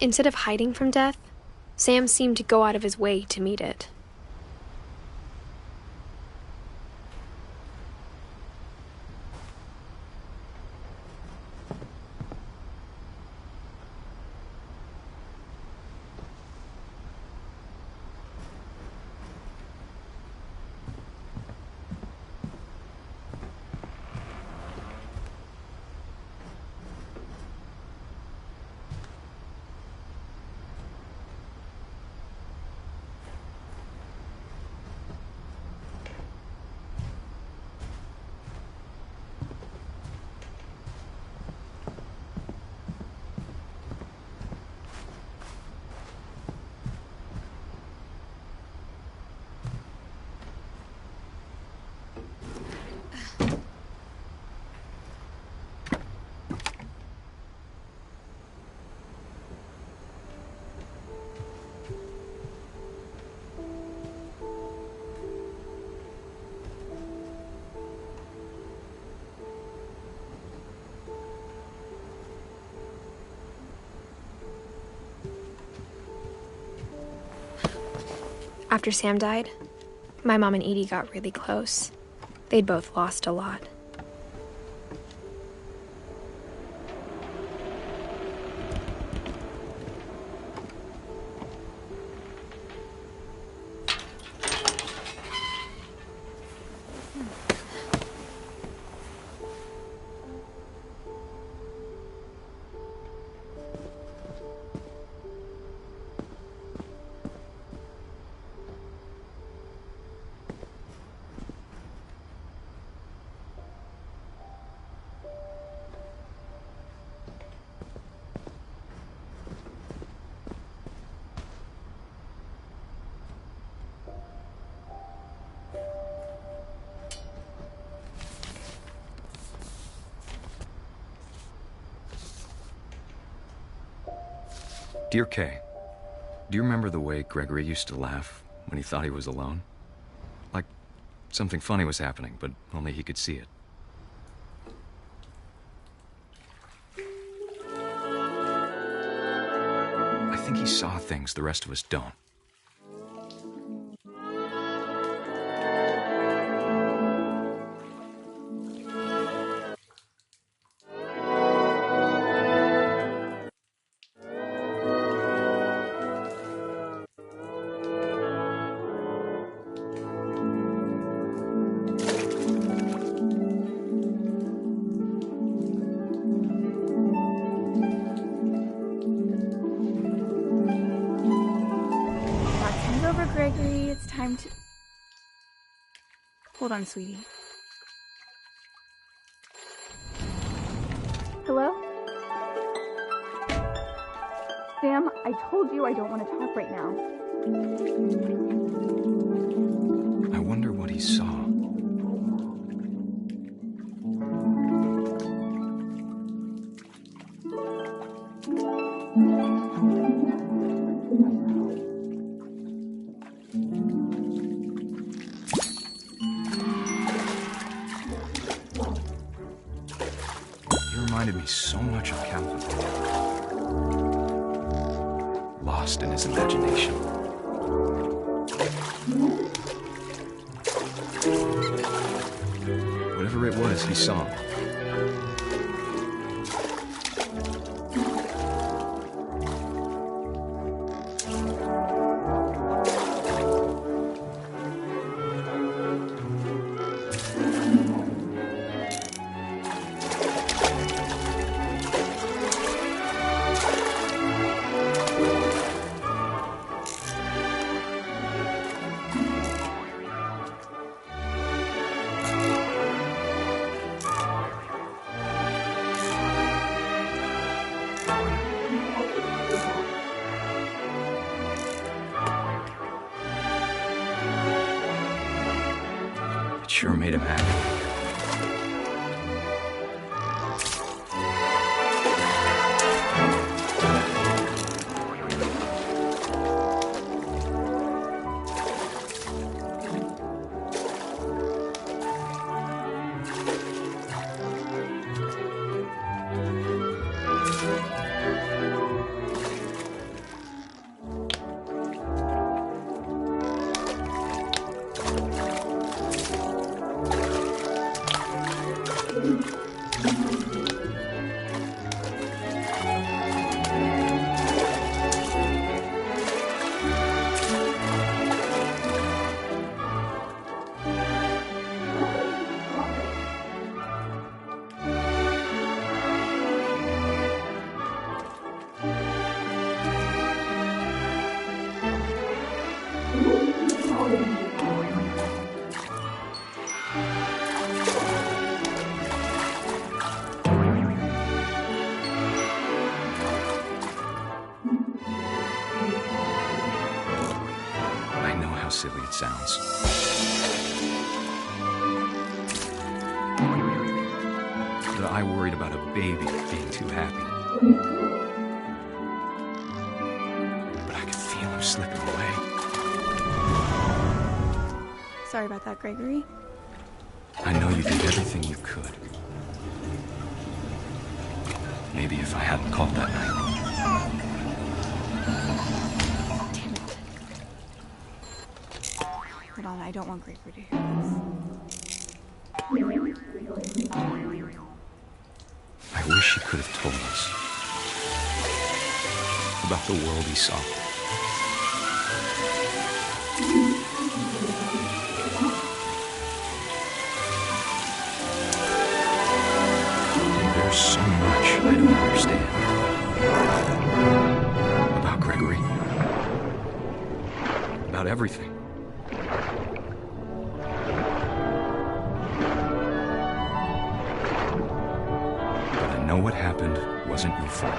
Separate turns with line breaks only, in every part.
Instead of hiding from death, Sam seemed to go out of his way to meet it. After Sam died, my mom and Edie got really close. They'd both lost a lot.
Dear Kay, do you remember the way Gregory used to laugh when he thought he was alone? Like something funny was happening, but only he could see it. I think he saw things the rest of us don't.
Gregory, it's time to... Hold on, sweetie. Hello? Sam, I told you I don't want to talk right now.
I wonder what he saw. Reminded me so much of Calvin. Lost in his imagination. Whatever it was, he saw him. Sure made him happy. it sounds. That I worried about a baby being too happy. But I could feel him slipping away.
Sorry about that, Gregory.
I know you did everything you could. Maybe if I hadn't called that night.
Damn it. Hold on, I don't want Gregory to hear this.
I wish he could have told us about the world he saw. There's so much I don't understand about Gregory, about everything. But I know what happened wasn't your fault.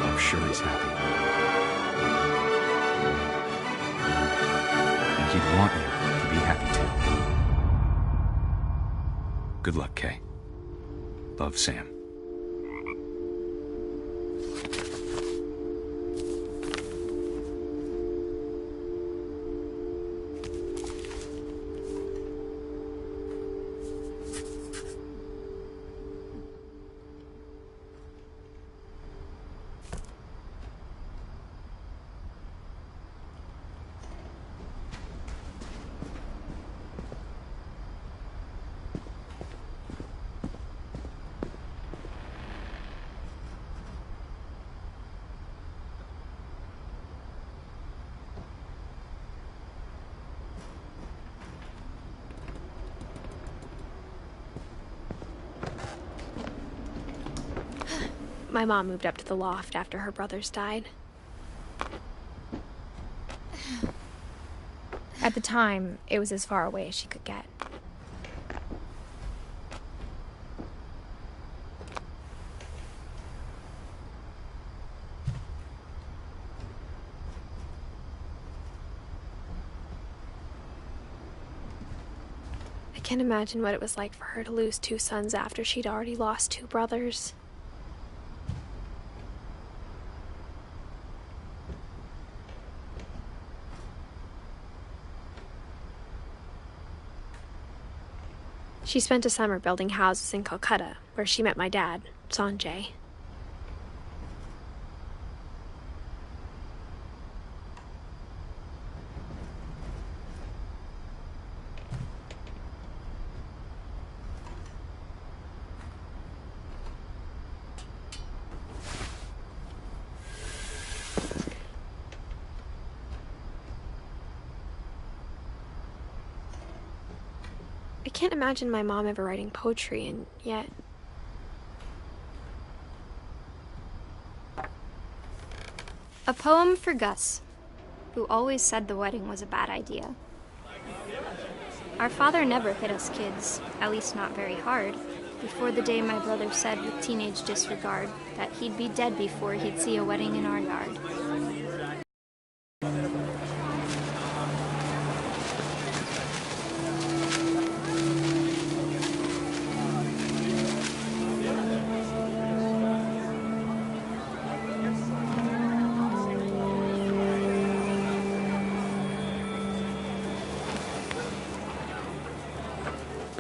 I'm sure he's happy. And he'd want you to be happy too. Good luck, Kay. Love, Sam.
My mom moved up to the loft after her brothers died. At the time, it was as far away as she could get. I can't imagine what it was like for her to lose 2 sons after she'd already lost 2 brothers. She spent a summer building houses in Calcutta, where she met my dad, Sanjay. I can't imagine my mom ever writing poetry, and yet...
A poem for Gus, who always said the wedding was a bad idea. Our father never hit us kids, at least not very hard, before the day my brother said with teenage disregard that he'd be dead before he'd see a wedding in our yard.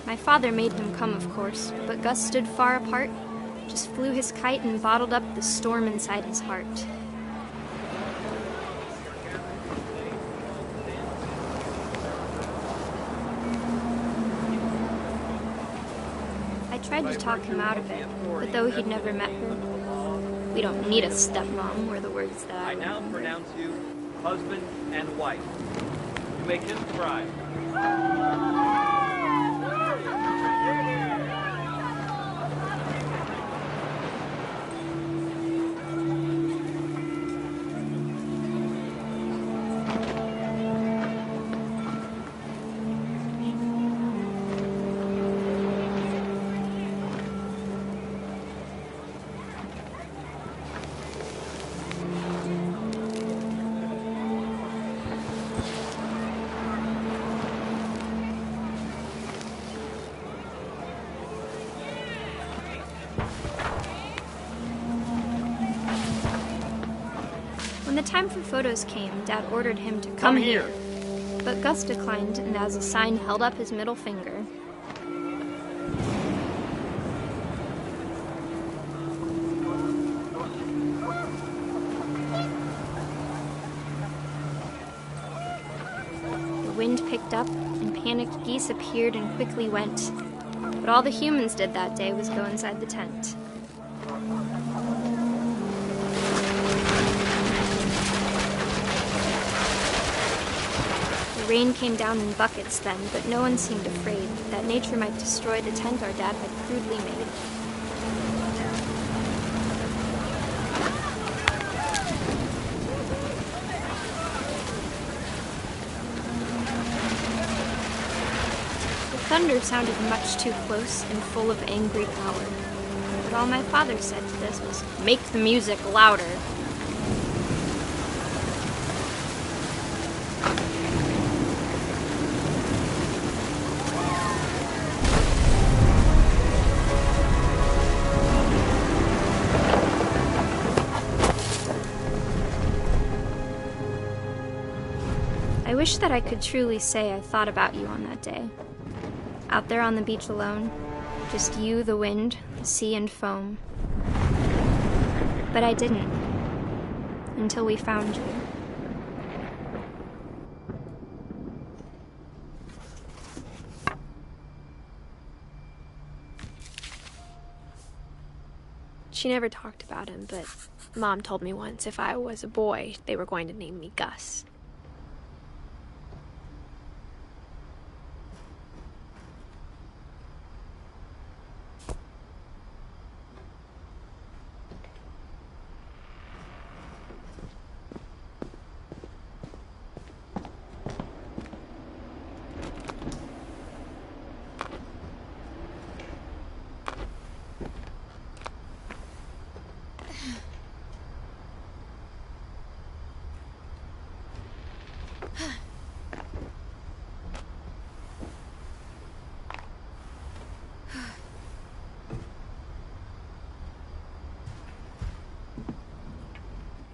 My father made him come, of course, but Gus stood far apart, just flew his kite and bottled up the storm inside his heart. I tried to talk him out of it, but though he'd never met her, we don't need a stepmom, were the words that I
now
remember.
pronounce you husband and wife. You may kiss the bride.
the time for photos came, Dad ordered him to
Come here.
But Gus declined, and as a sign held up his middle finger. The wind picked up, and panicked geese appeared and quickly went. But all the humans did that day was go inside the tent. The rain came down in buckets then, but no one seemed afraid that nature might destroy the tent our dad had crudely made. The thunder sounded much too close and full of angry power. But all my father said to this was, "Make the music louder." I wish that I could truly say I thought about you on that day. Out there on the beach alone, just you, the wind, the sea, and foam. But I didn't, until we found you.
She never talked about him, but Mom told me once if I was a boy, they were going to name me Gus.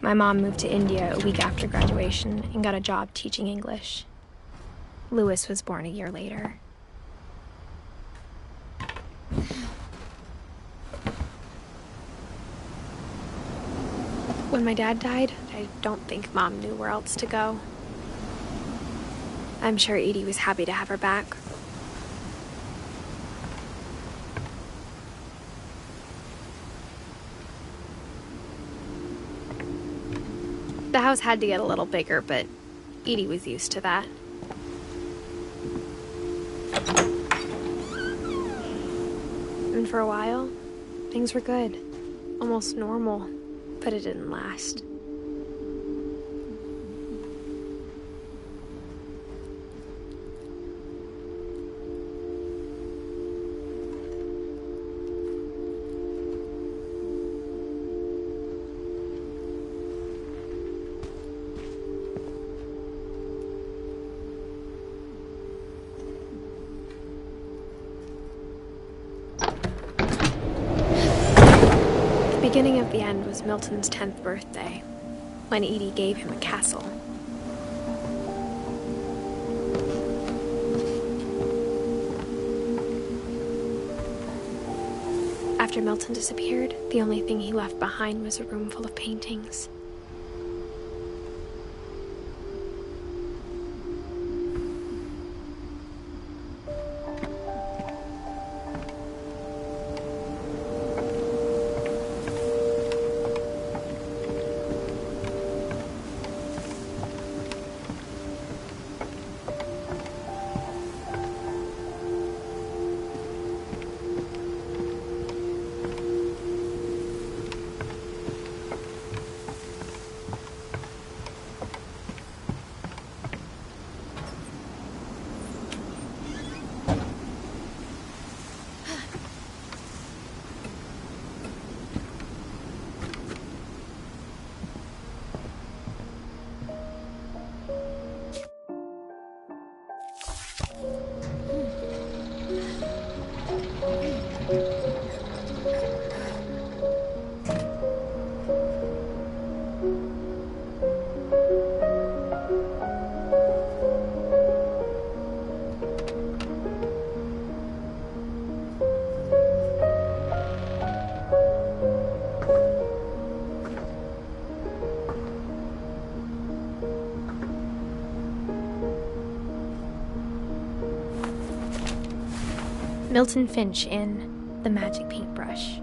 My mom moved to India a week after graduation and got a job teaching English. Louis was born a year later. When my dad died, I don't think Mom knew where else to go. I'm sure Edie was happy to have her back. The house had to get a little bigger, but Edie was used to that. And for a while, things were good. Almost normal, but it didn't last. The beginning of the end was Milton's 10th birthday, when Edie gave him a castle. After Milton disappeared, the only thing he left behind was a room full of paintings. Milton Finch in The Magic Paintbrush.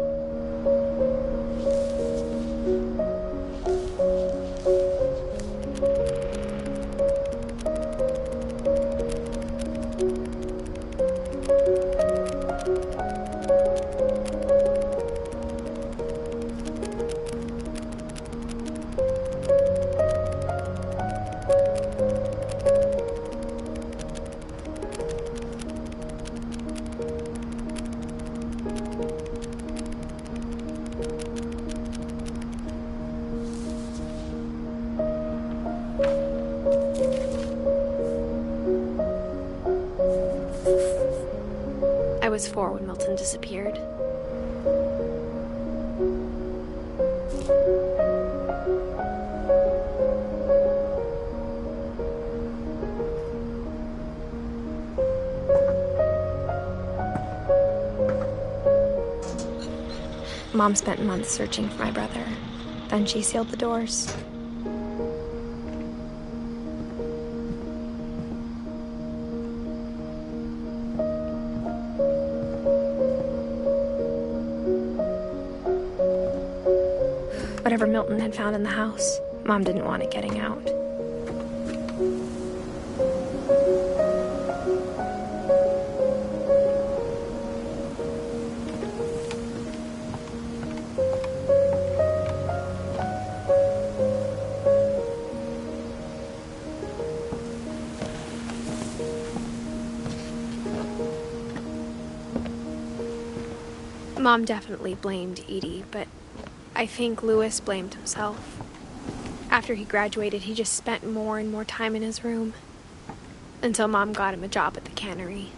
I was 4 when Milton disappeared. Mom spent months searching for my brother. Then she sealed the doors. Whatever Milton had found in the house, Mom didn't want it getting out. Mom definitely blamed Edie, but I think Lewis blamed himself. After he graduated, he just spent more and more time in his room, until Mom got him a job at the cannery.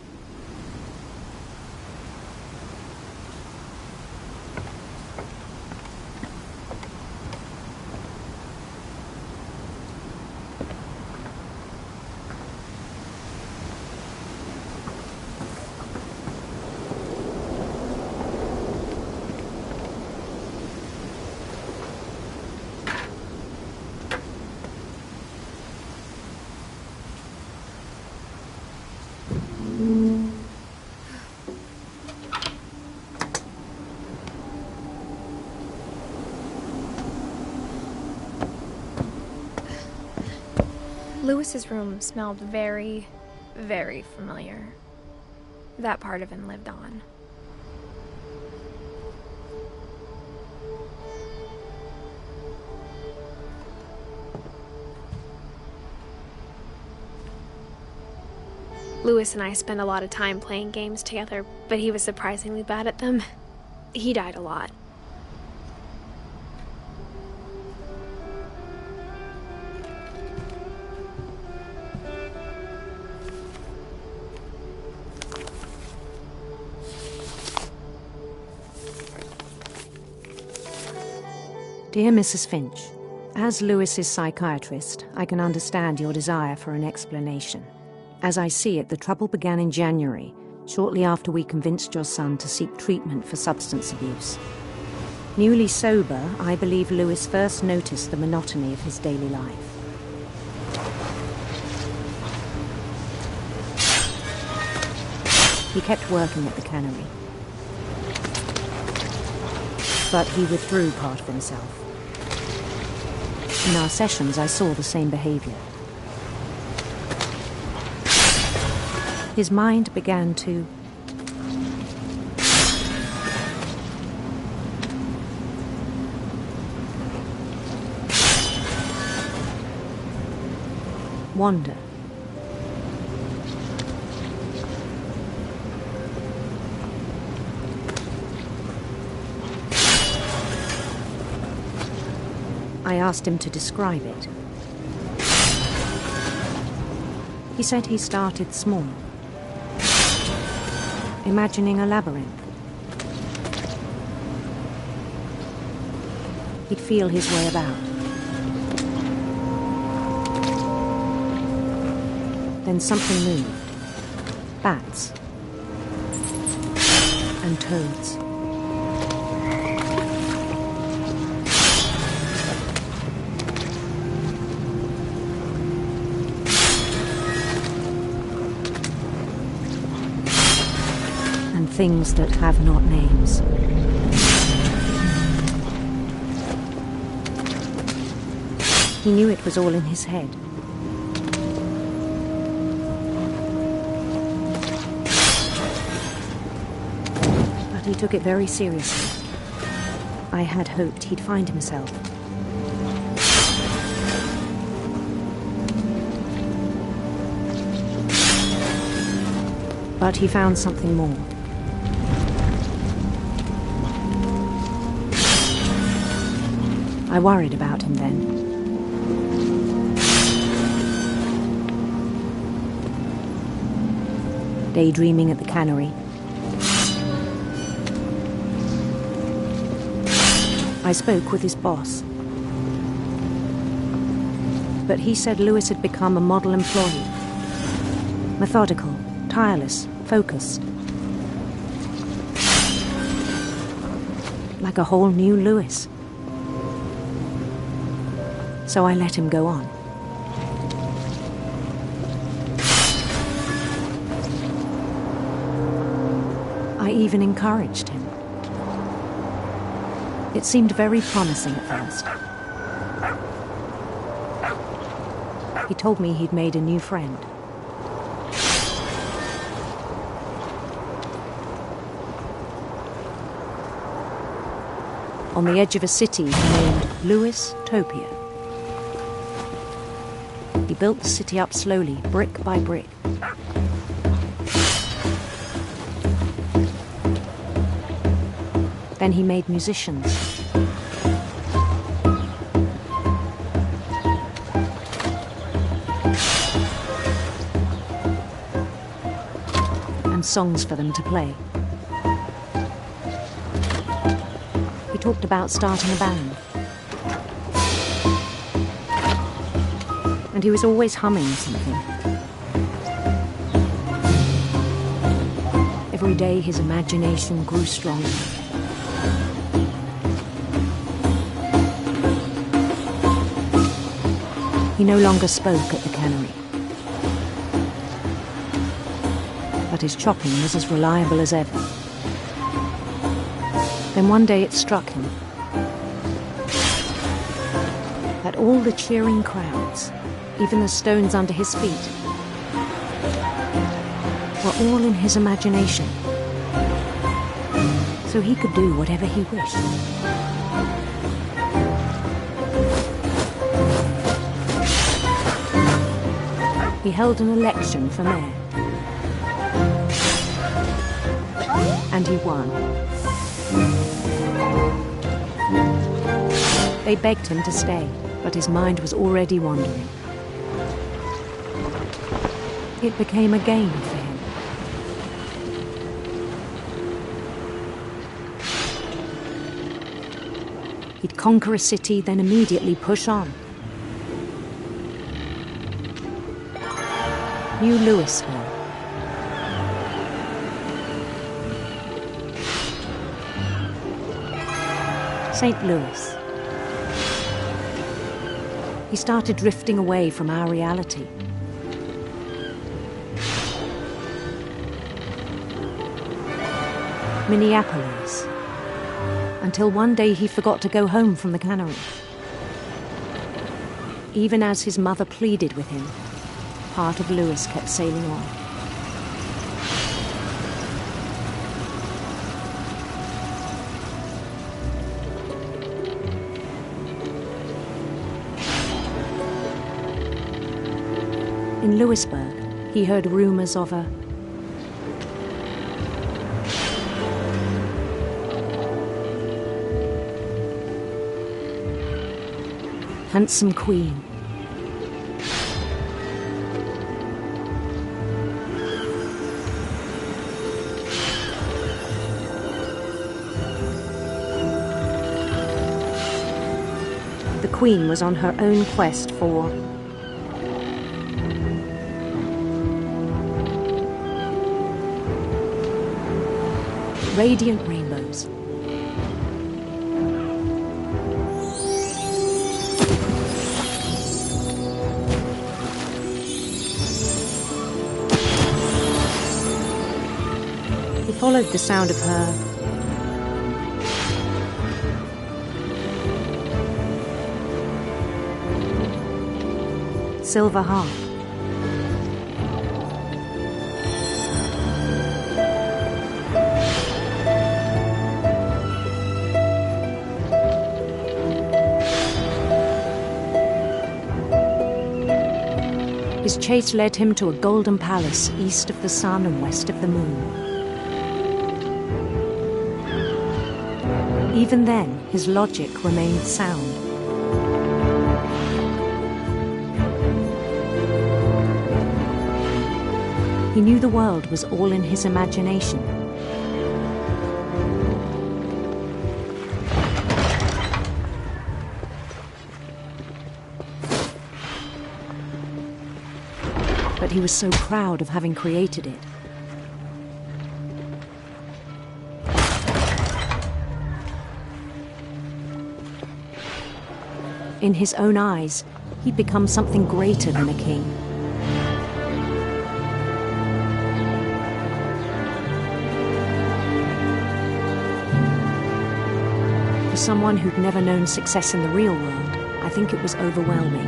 Lewis's room smelled very, very familiar. That part of him lived on. Lewis and I spent a lot of time playing games together, but he was surprisingly bad at them. He died a lot.
Dear Mrs. Finch, as Lewis's psychiatrist, I can understand your desire for an explanation. As I see it, the trouble began in January, shortly after we convinced your son to seek treatment for substance abuse. Newly sober, I believe Lewis first noticed the monotony of his daily life. He kept working at the cannery, but he withdrew part of himself. In our sessions, I saw the same behavior. His mind began to wander. I asked him to describe it. He said he started small, imagining a labyrinth. He'd feel his way about. Then something moved. Bats. And toads. things that have not names. He knew it was all in his head. But he took it very seriously. I had hoped he'd find himself. But he found something more. I worried about him then. Daydreaming at the cannery, I spoke with his boss. But he said Lewis had become a model employee. Methodical, tireless, focused. Like a whole new Lewis. So I let him go on. I even encouraged him. It seemed very promising at first. He told me he'd made a new friend. On the edge of a city named Lewis Topia. He built the city up slowly, brick by brick. Then he made musicians. And songs for them to play. He talked about starting a band. And he was always humming something. Every day his imagination grew stronger. He no longer spoke at the cannery. But his chopping was as reliable as ever. Then one day it struck him that all the cheering crowds, even the stones under his feet, were all in his imagination. So he could do whatever he wished. He held an election for mayor. And he won. They begged him to stay, but his mind was already wandering. It became a game for him. He'd conquer a city, then immediately push on. New Louisville. St. Louis. He started drifting away from our reality. Minneapolis. Until one day he forgot to go home from the cannery. Even as his mother pleaded with him, part of Lewis kept sailing on. In Lewisburg, he heard rumors of a handsome queen. The queen was on her own quest for radiant rainbows. followed the sound of her silver harp. His chase led him to a golden palace east of the sun and west of the moon. Even then, his logic remained sound. He knew the world was all in his imagination. But he was so proud of having created it. In his own eyes, he'd become something greater than a king. For someone who'd never known success in the real world, I think it was overwhelming.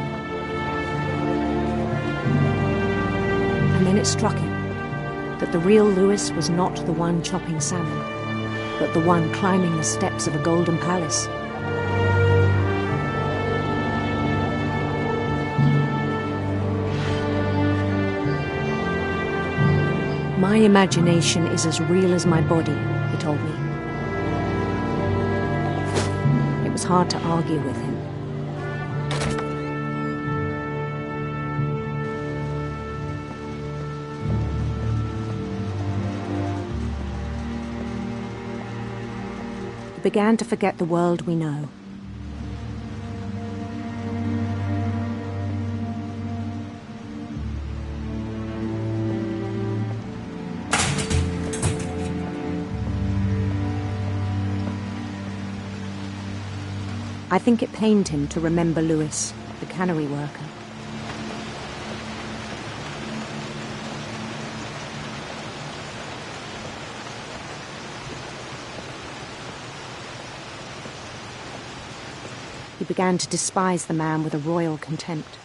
And then it struck him that the real Lewis was not the one chopping salmon, but the one climbing the steps of a golden palace. My imagination is as real as my body, he told me. It was hard to argue with him. We began to forget the world we know. I think it pained him to remember Lewis, the cannery worker. He began to despise the man with a royal contempt.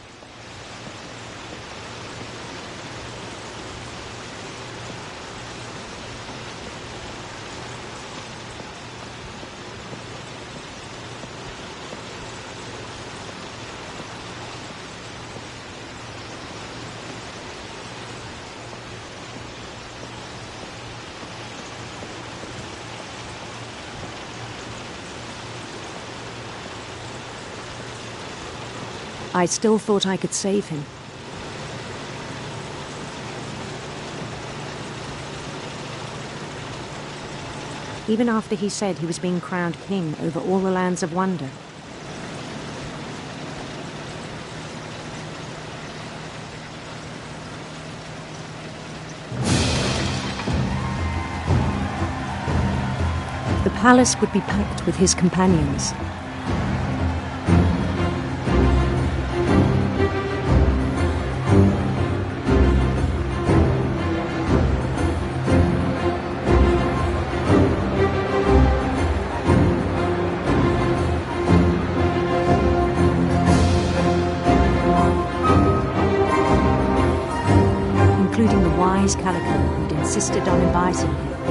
I still thought I could save him. Even after he said he was being crowned king over all the lands of wonder. The palace would be packed with his companions. Including the wise Calico who'd insisted on inviting him.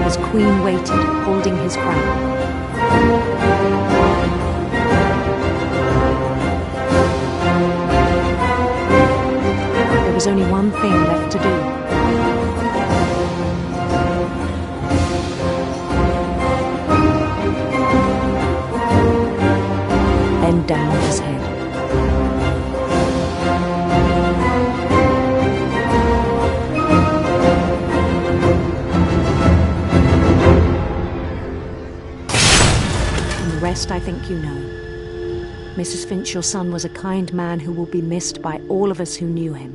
His queen waited, holding his crown. There was only one thing left to do. Bend down his head. And the rest I think you know. Mrs. Finch, your son was a kind man who will be missed by all of us who knew him.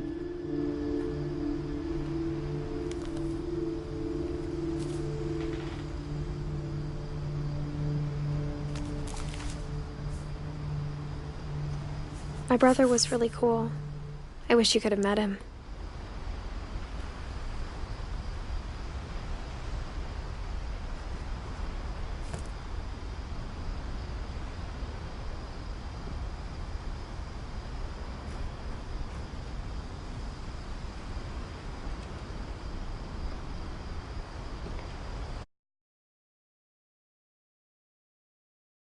My brother was really cool. I wish you could have met him.